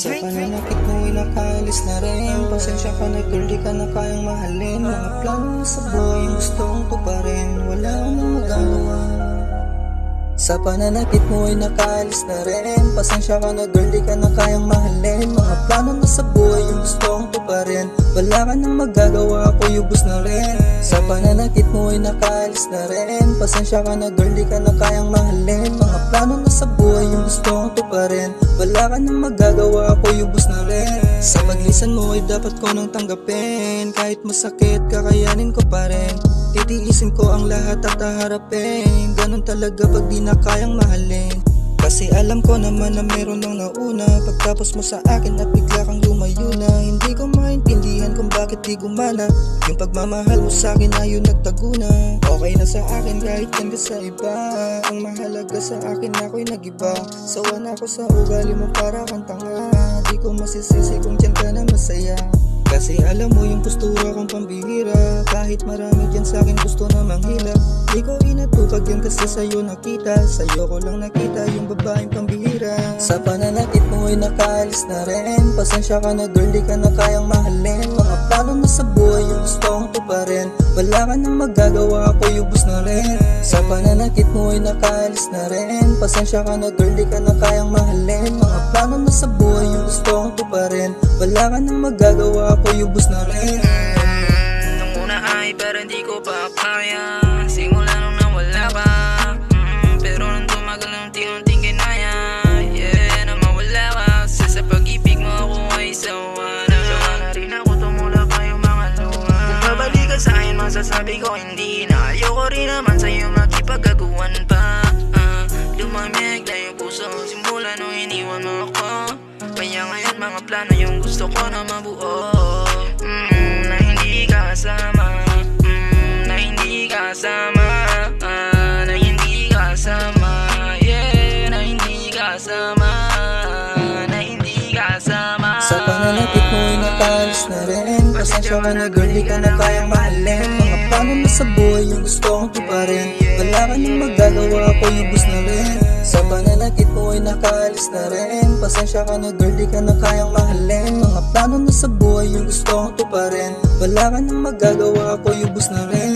Sa pananakit mo'y nakaalis na rin. Pasensya ka na girl, di ka na kayang mahalin. Mga plano mo sa buhay, gustong tuparin. Wala nang magagawa. Sa pananakit mo'y nakaalis na rin. Pasensya ka na girl, di ka na kayang mahalin. Mga plano mo sa buhay, gustong tuparin. Wala ka nang magagawa, ako'y ubos na rin. Sa pananakit mo'y nakaalis na rin. Pasensya ka na girl, di ka na kayang mahalin. Mga plano mo sa buhay, yung gustong tuparin. Wala ka nang magagawa, ako'y ubos na rin. Sa paglisan mo ay dapat ko nang tanggapin. Kahit masakit, kakayanin ko pa rin. Titiisin ko ang lahat at haharapin. Ganon talaga pag di na kayang mahalin. Kasi alam ko naman na meron nang nauna. Pagtapos mo sa akin at bigla kang lumayo na. Hindi ko maintindihan kung bakit di gumana. Yung pagmamahal mo sa akin ay yung nagtago na. Okay na sa akin kahit yan ka sa iba. Ang mahalaga sa akin ako'y nagiba. Sawa na ako sa ugali mo para kang tanga. Di ko masisisi kung dyan ka na masaya. Kasi alam mo yung postura kong pambihira. Kahit marami dyan sa'kin gusto na manghila. Di ko inatupag yan kasi sa'yo nakita. Sa'yo ko lang nakita yung babaeng pambihira. Sa pananakit mo ay nakaalis na rin. Pasensya ka na girl, di ka na kayang mahalin. Mga plano mo sa buhay yung gusto kong tuparin. Wala ka nang magagawa, ako'y ubos na rin. Sa pananakit mo ay nakaalis na rin. Pasensya ka na girl, di ka na kayang mahalin. Mga plano mo sa buhay yung gusto kong tuparin. Wala ka nang magagawa, ako'y ubos na rin. Nung una ay parang di ko pa kaya. Simula nung nawala pa. Pero nung tumagal unti-unting kinaya. Yeah, na mawala ka. Kasi sa pag-ibig mo ako ay sawa na. Sawa na rin ako, tumula pa yung mga luha. Kung babalik ka sa'kin, masasabi ko hindi na. Ayoko rin naman sa'yo makipag-aguan pa. Lumamig na yung puso simula nung iniwan mo ako. Kaya ngayon mga plano yung gusto ko na mabuo. Na hindi ka kasama. Na hindi ka kasama. Na hindi ka kasama. Yeah, na hindi ka kasama. Na hindi ka kasama. Sa pananakit mo ay nakaalis na rin. Pasensya ka na girl, di ka na kayang mahalin. Mga plano mo sa buhay yung gusto kong tuparin. Wala ka nang magagawa, ako'y ubos na rin. Sa pananakit mo ay nakaalis na rin. Pasensya ka na girl, di ka na kayang mahalin. Mga plano mo sa buhay yung gusto kong tuparin. Wala ka nang magagawa, ako'y ubos na rin.